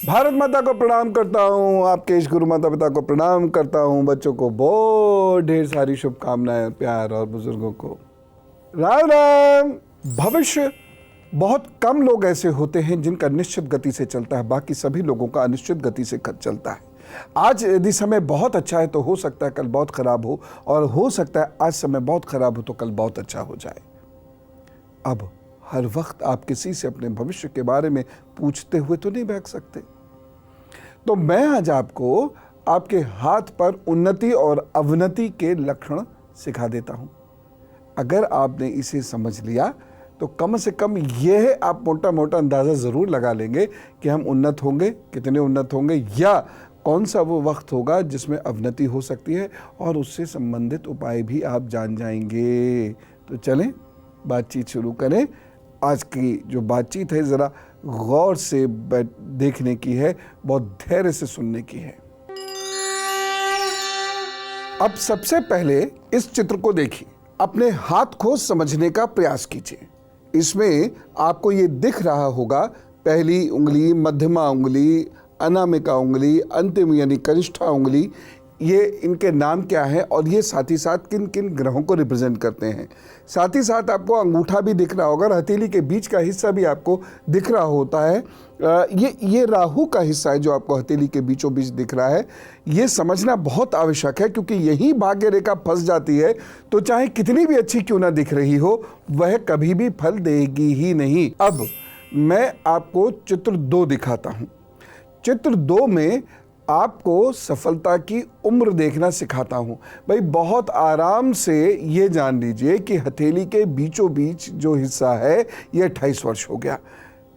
भारत माता को प्रणाम करता हूँ, आपके इस गुरु माता पिता को प्रणाम करता हूँ, बच्चों को बहुत ढेर सारी शुभकामनाएं, प्यार और बुजुर्गों को राम राम। भविष्य बहुत कम लोग ऐसे होते हैं जिनका निश्चित गति से चलता है, बाकी सभी लोगों का अनिश्चित गति से चलता है। आज यदि समय बहुत अच्छा है तो हो सकता है कल बहुत खराब हो, और हो सकता है आज समय बहुत खराब हो तो कल बहुत अच्छा हो जाए। अब हर वक्त आप किसी से अपने भविष्य के बारे में पूछते हुए तो नहीं बैठ सकते। तो मैं आज आपको आपके हाथ पर उन्नति और अवनति के लक्षण सिखा देता हूं। अगर आपने इसे समझ लिया तो कम से कम यह आप मोटा मोटा अंदाज़ा ज़रूर लगा लेंगे कि हम उन्नत होंगे, कितने उन्नत होंगे, या कौन सा वो वक्त होगा जिसमें अवनति हो सकती है, और उससे संबंधित उपाय भी आप जान जाएंगे। तो चलें बातचीत शुरू करें। आज की जो बातचीत है ज़रा गौर से देखने की है, बहुत धैर्य से सुनने की है। अब सबसे पहले इस चित्र को देखिए, अपने हाथ को समझने का प्रयास कीजिए। इसमें आपको ये दिख रहा होगा पहली उंगली, मध्यमा उंगली, अनामिका उंगली, अंतिम यानी कनिष्ठा उंगली, ये इनके नाम क्या है और ये साथ ही साथ किन किन ग्रहों को रिप्रेजेंट करते हैं। साथ ही साथ आपको अंगूठा भी दिख रहा होगा, हथेली के बीच का हिस्सा भी आपको दिख रहा होता है। ये राहु का हिस्सा है जो आपको हथेली के बीचों बीच दिख रहा है। ये समझना बहुत आवश्यक है क्योंकि यही भाग्य रेखा फंस जाती है तो चाहे कितनी भी अच्छी क्यों ना दिख रही हो, वह कभी भी फल देगी ही नहीं। अब मैं आपको चित्र 2 दिखाता हूँ। चित्र 2 में आपको सफलता की उम्र देखना सिखाता हूं। भाई बहुत आराम से ये जान लीजिए कि हथेली के बीचों बीच जो हिस्सा है ये 28 वर्ष हो गया।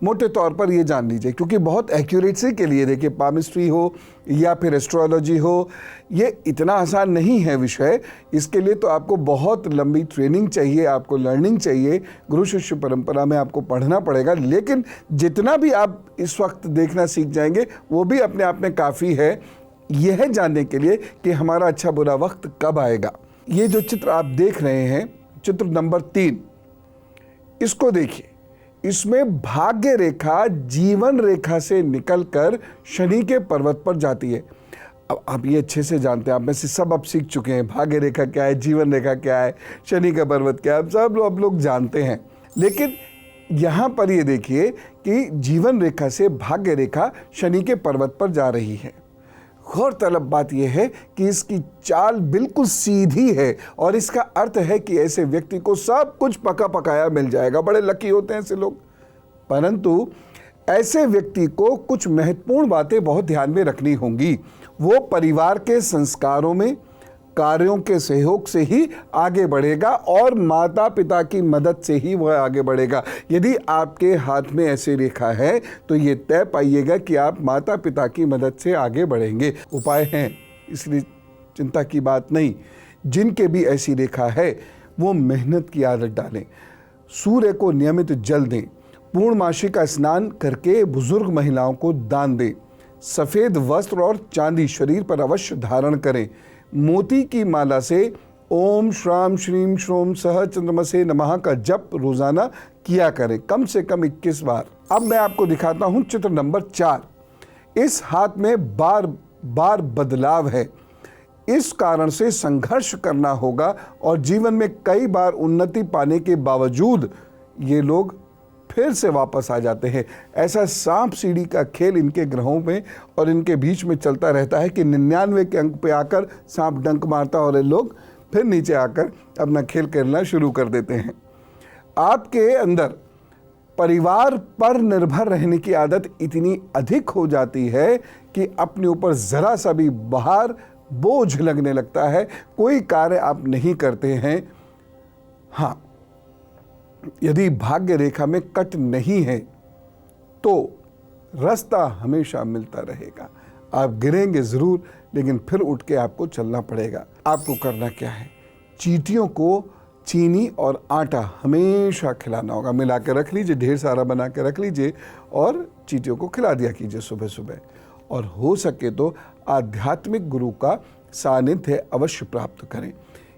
मोटे तौर पर ये जान लीजिए, क्योंकि बहुत एक्यूरेसी के लिए देखिए, पामिस्ट्री हो या फिर एस्ट्रोलॉजी हो, ये इतना आसान नहीं है विषय। इसके लिए तो आपको बहुत लंबी ट्रेनिंग चाहिए, आपको लर्निंग चाहिए, गुरु शिष्य परंपरा में आपको पढ़ना पड़ेगा। लेकिन जितना भी आप इस वक्त देखना सीख जाएंगे वो भी अपने आप में काफ़ी है यह जानने के लिए कि हमारा अच्छा बुरा वक्त कब आएगा। ये जो चित्र आप देख रहे हैं, चित्र नंबर 3, इसको देखिए। इसमें भाग्य रेखा जीवन रेखा से निकलकर शनि के पर्वत पर जाती है। अब आप ये अच्छे से जानते हैं, आप में से सब अब सीख चुके हैं भाग्य रेखा क्या है, जीवन रेखा क्या है, शनि का पर्वत क्या है, सब लोग जानते हैं। लेकिन यहाँ पर ये देखिए कि जीवन रेखा से भाग्य रेखा शनि के पर्वत पर जा रही है। गौरतलब बात यह है कि इसकी चाल बिल्कुल सीधी है और इसका अर्थ है कि ऐसे व्यक्ति को सब कुछ पका पकाया मिल जाएगा। बड़े लकी होते हैं ऐसे लोग। परंतु ऐसे व्यक्ति को कुछ महत्वपूर्ण बातें बहुत ध्यान में रखनी होंगी। वो परिवार के संस्कारों में, कार्यों के सहयोग से ही आगे बढ़ेगा और माता पिता की मदद से ही वह आगे बढ़ेगा। यदि आपके हाथ में ऐसी रेखा है तो ये तय पाइएगा कि आप माता पिता की मदद से आगे बढ़ेंगे। उपाय हैं, इसलिए चिंता की बात नहीं। जिनके भी ऐसी रेखा है वो मेहनत की आदत डालें, सूर्य को नियमित जल दें, पूर्णमासी का स्नान करके बुजुर्ग महिलाओं को दान दें, सफ़ेद वस्त्र और चांदी शरीर पर अवश्य धारण करें, मोती की माला से ओम श्राम श्रीम श्रोम सह चंद्रमसे नमः का जप रोजाना किया करें, कम से कम 21 बार। अब मैं आपको दिखाता हूं चित्र नंबर 4। इस हाथ में बार बार बदलाव है। इस कारण से संघर्ष करना होगा और जीवन में कई बार उन्नति पाने के बावजूद ये लोग फिर से वापस आ जाते हैं। ऐसा सांप सीढ़ी का खेल इनके ग्रहों में और इनके बीच में चलता रहता है कि 99 के अंक पे आकर सांप डंक मारता और ये लोग फिर नीचे आकर अपना खेल खेलना शुरू कर देते हैं। आपके अंदर परिवार पर निर्भर रहने की आदत इतनी अधिक हो जाती है कि अपने ऊपर ज़रा सा भी बाहर बोझ लगने लगता है, कोई कार्य आप नहीं करते हैं। हाँ, यदि भाग्य रेखा में कट नहीं है तो रास्ता हमेशा मिलता रहेगा। आप गिरेंगे ज़रूर, लेकिन फिर उठ के आपको चलना पड़ेगा। आपको करना क्या है, चींटियों को चीनी और आटा हमेशा खिलाना होगा। मिला के रख लीजिए, ढेर सारा बना के रख लीजिए और चींटियों को खिला दिया कीजिए सुबह सुबह। और हो सके तो आध्यात्मिक गुरु का सानिध्य अवश्य प्राप्त करें।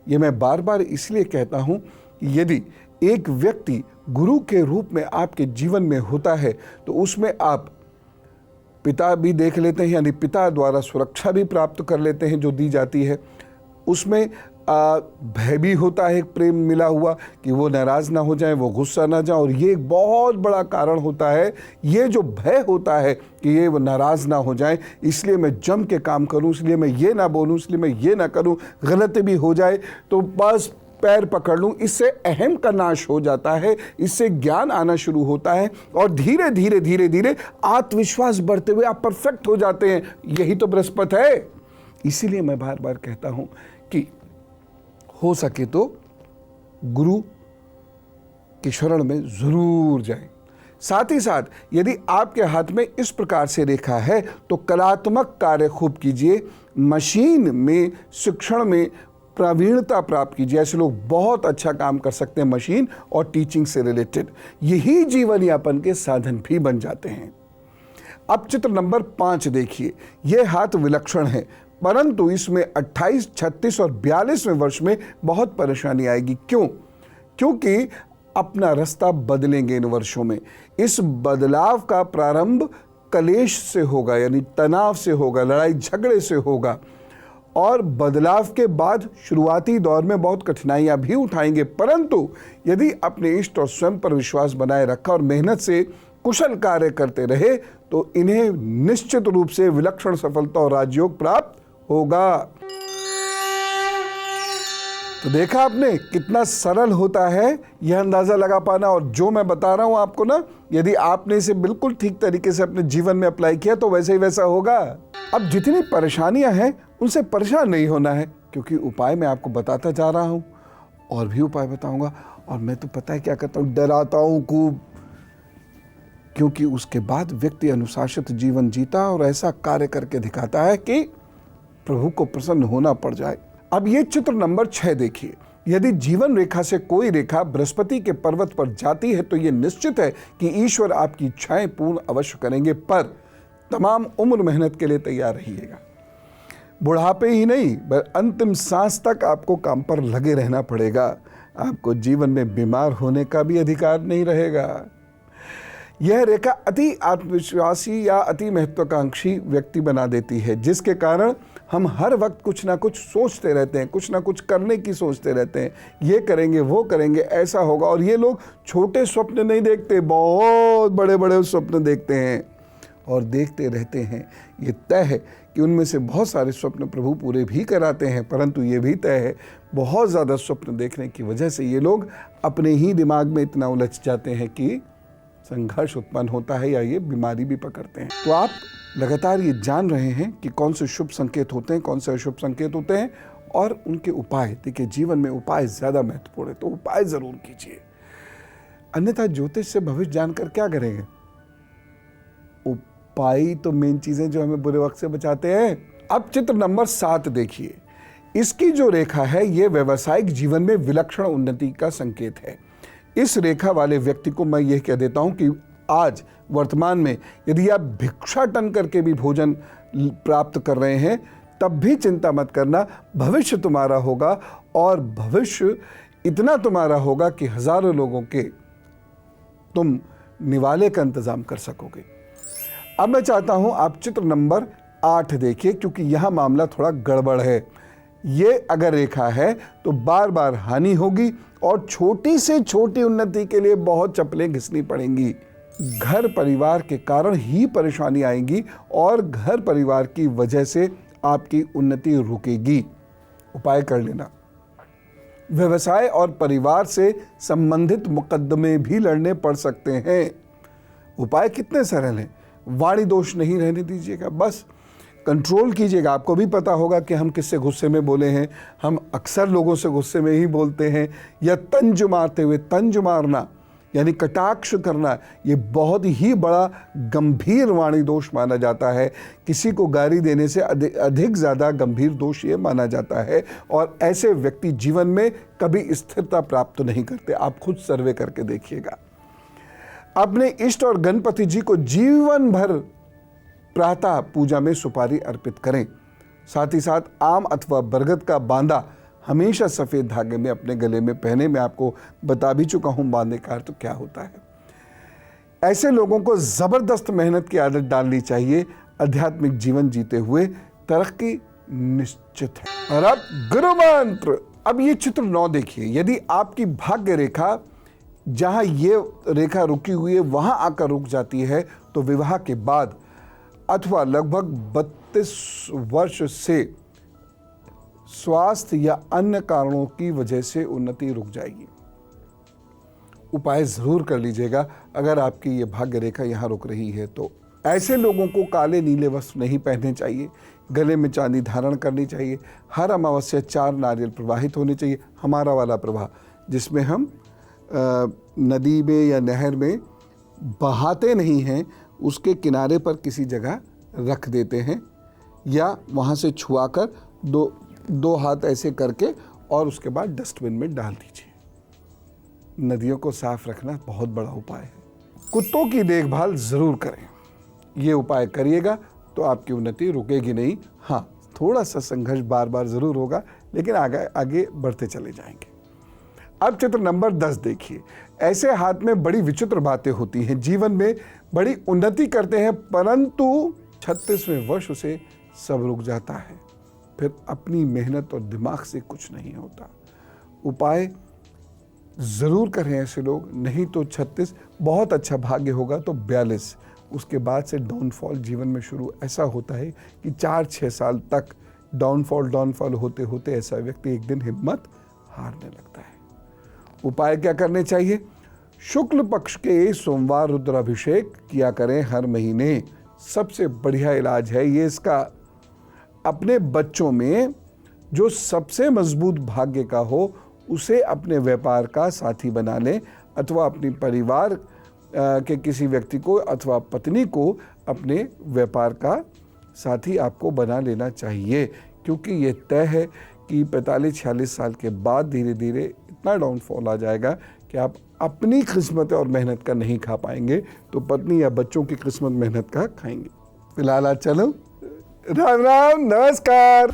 ये मैं बार बार इसलिए कहता हूँ, यदि एक व्यक्ति गुरु के रूप में आपके जीवन में होता है तो उसमें आप पिता भी देख लेते हैं, यानी पिता द्वारा सुरक्षा भी प्राप्त कर लेते हैं जो दी जाती है। उसमें भय भी होता है, प्रेम मिला हुआ, कि वो नाराज़ ना हो जाए, वो गुस्सा ना जाए। और ये एक बहुत बड़ा कारण होता है, ये जो भय होता है कि ये वो नाराज़ ना हो जाए, इसलिए मैं जम के काम करूं, इसलिए मैं ये ना बोलूं, इसलिए मैं ये ना करूं, गलती भी हो जाए तो बस पैर पकड़ लूं। इससे अहम का नाश हो जाता है, इससे ज्ञान आना शुरू होता है और धीरे धीरे धीरे धीरे आत्मविश्वास बढ़ते हुए आप परफेक्ट हो जाते हैं। यही तो बृहस्पति है। इसीलिए मैं बार बार कहता हूं कि हो सके तो गुरु की शरण में जरूर जाएं। साथ ही साथ यदि आपके हाथ में इस प्रकार से रेखा है तो कलात्मक कार्य खूब कीजिए, मशीन में शिक्षण में प्रवीणता प्राप्त कीजिए। ऐसे लोग बहुत अच्छा काम कर सकते हैं मशीन और टीचिंग से रिलेटेड। यही जीवन यापन के साधन भी बन जाते हैं। अब चित्र नंबर 5 देखिए। यह हाथ विलक्षण है, परंतु इसमें 28, 36 और 42वें वर्ष में बहुत परेशानी आएगी। क्यों? क्योंकि अपना रास्ता बदलेंगे इन वर्षों में। इस बदलाव का प्रारंभ कलेश से होगा, यानी तनाव से होगा, लड़ाई झगड़े से होगा। और बदलाव के बाद शुरुआती दौर में बहुत कठिनाइयां भी उठाएंगे, परंतु यदि अपने इष्ट और स्वयं पर विश्वास बनाए रखा और मेहनत से कुशल कार्य करते रहे तो इन्हें निश्चित रूप से विलक्षण सफलता और राजयोग प्राप्त होगा। तो देखा आपने कितना सरल होता है यह अंदाजा लगा पाना। और जो मैं बता रहा हूं आपको ना, यदि आपने इसे बिल्कुल ठीक तरीके से अपने जीवन में अप्लाई किया तो वैसे ही वैसा होगा। अब जितनी परेशानियां हैं उनसे परेशान नहीं होना है, क्योंकि उपाय मैं आपको बताता जा रहा हूं और भी उपाय बताऊंगा। और मैं तो पता है क्या करता हूं, डराता हूं खूब, क्योंकि उसके बाद व्यक्ति अनुशासित जीवन जीता और ऐसा कार्य करके दिखाता है कि प्रभु को प्रसन्न होना पड़ जाए। अब ये चित्र नंबर 6 देखिए। यदि जीवन रेखा से कोई रेखा बृहस्पति के पर्वत पर जाती है तो यह निश्चित है कि ईश्वर आपकी इच्छाएं पूर्ण अवश्य करेंगे, पर तमाम उम्र मेहनत के लिए तैयार रहिएगा। बुढ़ापे ही नहीं, अंतिम सांस तक आपको काम पर लगे रहना पड़ेगा। आपको जीवन में बीमार होने का भी अधिकार नहीं रहेगा। यह रेखा अति आत्मविश्वासी या अति महत्वाकांक्षी व्यक्ति बना देती है, जिसके कारण हम हर वक्त कुछ ना कुछ सोचते रहते हैं, कुछ ना कुछ करने की सोचते रहते हैं। ये करेंगे, वो करेंगे, ऐसा होगा। और ये लोग छोटे स्वप्न नहीं देखते, बहुत बड़े बड़े स्वप्न देखते हैं और देखते रहते हैं। ये तय है कि उनमें से बहुत सारे स्वप्न प्रभु पूरे भी कराते हैं, परंतु ये भी तय है बहुत ज़्यादा स्वप्न देखने की वजह से ये लोग अपने ही दिमाग में इतना उलझ जाते हैं कि संघर्ष उत्पन्न होता है या ये बीमारी भी पकड़ते हैं। तो आप लगातार ये जान रहे हैं कि कौन से शुभ संकेत होते हैं, कौन से अशुभ संकेत होते हैं और उनके उपाय। देखिए, जीवन में उपाय ज़्यादा महत्वपूर्ण है, तो उपाय ज़रूर कीजिए, अन्यथा ज्योतिष से भविष्य जानकर क्या करेंगे। उपाय तो मेन चीज़ें जो हमें बुरे वक्त से बचाते हैं। अब चित्र नंबर 7 देखिए। इसकी जो रेखा है ये व्यावसायिक जीवन में विलक्षण उन्नति का संकेत है। इस रेखा वाले व्यक्ति को मैं यह कह देता हूं कि आज वर्तमान में यदि आप भिक्षाटन करके भी भोजन प्राप्त कर रहे हैं तब भी चिंता मत करना, भविष्य तुम्हारा होगा और भविष्य इतना तुम्हारा होगा कि हजारों लोगों के तुम निवाले का इंतजाम कर सकोगे। अब मैं चाहता हूं आप चित्र नंबर 8 देखिए, क्योंकि यह मामला थोड़ा गड़बड़ है। ये अगर रेखा है तो बार बार हानि होगी और छोटी से छोटी उन्नति के लिए बहुत चप्पलें घिसनी पड़ेंगी। घर परिवार के कारण ही परेशानी आएगी और घर परिवार की वजह से आपकी उन्नति रुकेगी। उपाय कर लेना। व्यवसाय और परिवार से संबंधित मुकदमे भी लड़ने पड़ सकते हैं। उपाय कितने सरल हैं। वाणी दोष नहीं रहने दीजिएगा, बस कंट्रोल कीजिएगा। आपको भी पता होगा कि हम किससे गुस्से में बोले हैं। हम अक्सर लोगों से गुस्से में ही बोलते हैं, या तंज मारते हुए, तंज मारना यानी कटाक्ष करना, ये बहुत ही बड़ा गंभीर वाणी दोष माना जाता है। किसी को गाली देने से अधिक ज़्यादा गंभीर दोष ये माना जाता है और ऐसे व्यक्ति जीवन में कभी स्थिरता प्राप्त नहीं करते। आप खुद सर्वे करके देखिएगा। अपने इष्ट और गणपति जी को जीवन भर प्रातः पूजा में सुपारी अर्पित करें। साथ ही साथ आम अथवा बरगद का बांदा हमेशा सफ़ेद धागे में अपने गले में पहने। मैं आपको बता भी चुका हूं बांधे का अर्थ क्या होता है। ऐसे लोगों को ज़बरदस्त मेहनत की आदत डालनी चाहिए। आध्यात्मिक जीवन जीते हुए तरक्की निश्चित है। और अब गुरु मंत्र। अब ये चित्र 9 देखिए। यदि आपकी भाग्य रेखा जहां ये रेखा रुकी हुई है वहां आकर रुक जाती है तो विवाह के बाद अथवा लगभग 32 वर्ष से स्वास्थ्य या अन्य कारणों की वजह से उन्नति रुक जाएगी। उपाय जरूर कर लीजिएगा अगर आपकी ये भाग्य रेखा यहाँ रुक रही है तो। ऐसे लोगों को काले नीले वस्त्र नहीं पहनने चाहिए, गले में चांदी धारण करनी चाहिए, हर अमावस्या 4 नारियल प्रवाहित होने चाहिए। हमारा वाला प्रवाह जिसमें हम नदी में या नहर में बहाते नहीं हैं, उसके किनारे पर किसी जगह रख देते हैं या वहाँ से छुआकर दो हाथ ऐसे करके और उसके बाद डस्टबिन में डाल दीजिए। नदियों को साफ रखना बहुत बड़ा उपाय है। कुत्तों की देखभाल ज़रूर करें। ये उपाय करिएगा तो आपकी उन्नति रुकेगी नहीं। हाँ, थोड़ा सा संघर्ष बार बार ज़रूर होगा लेकिन आगे बढ़ते चले जाएंगे। अब चित्र नंबर 10 देखिए। ऐसे हाथ में बड़ी विचित्र बातें होती हैं, जीवन में बड़ी उन्नति करते हैं परंतु 36वें वर्ष से सब रुक जाता है। फिर अपनी मेहनत और दिमाग से कुछ नहीं होता। उपाय ज़रूर करें ऐसे लोग, नहीं तो 36, बहुत अच्छा भाग्य होगा तो 42, उसके बाद से डाउनफॉल जीवन में शुरू ऐसा होता है कि 4-6 साल तक डाउनफॉल होते होते ऐसा व्यक्ति एक दिन हिम्मत हारने लगता है। उपाय क्या करने चाहिए? शुक्ल पक्ष के सोमवार रुद्राभिषेक किया करें हर महीने, सबसे बढ़िया इलाज है ये इसका। अपने बच्चों में जो सबसे मजबूत भाग्य का हो उसे अपने व्यापार का साथी बना लें अथवा अपने परिवार के किसी व्यक्ति को अथवा पत्नी को अपने व्यापार का साथी आपको बना लेना चाहिए, क्योंकि ये तय है कि 45-46 साल के बाद धीरे धीरे इतना डाउनफॉल आ जाएगा कि आप अपनी किस्मत और मेहनत का नहीं खा पाएंगे तो पत्नी या बच्चों की किस्मत मेहनत का खाएंगे। फिलहाल आज चलो, राम राम, नमस्कार।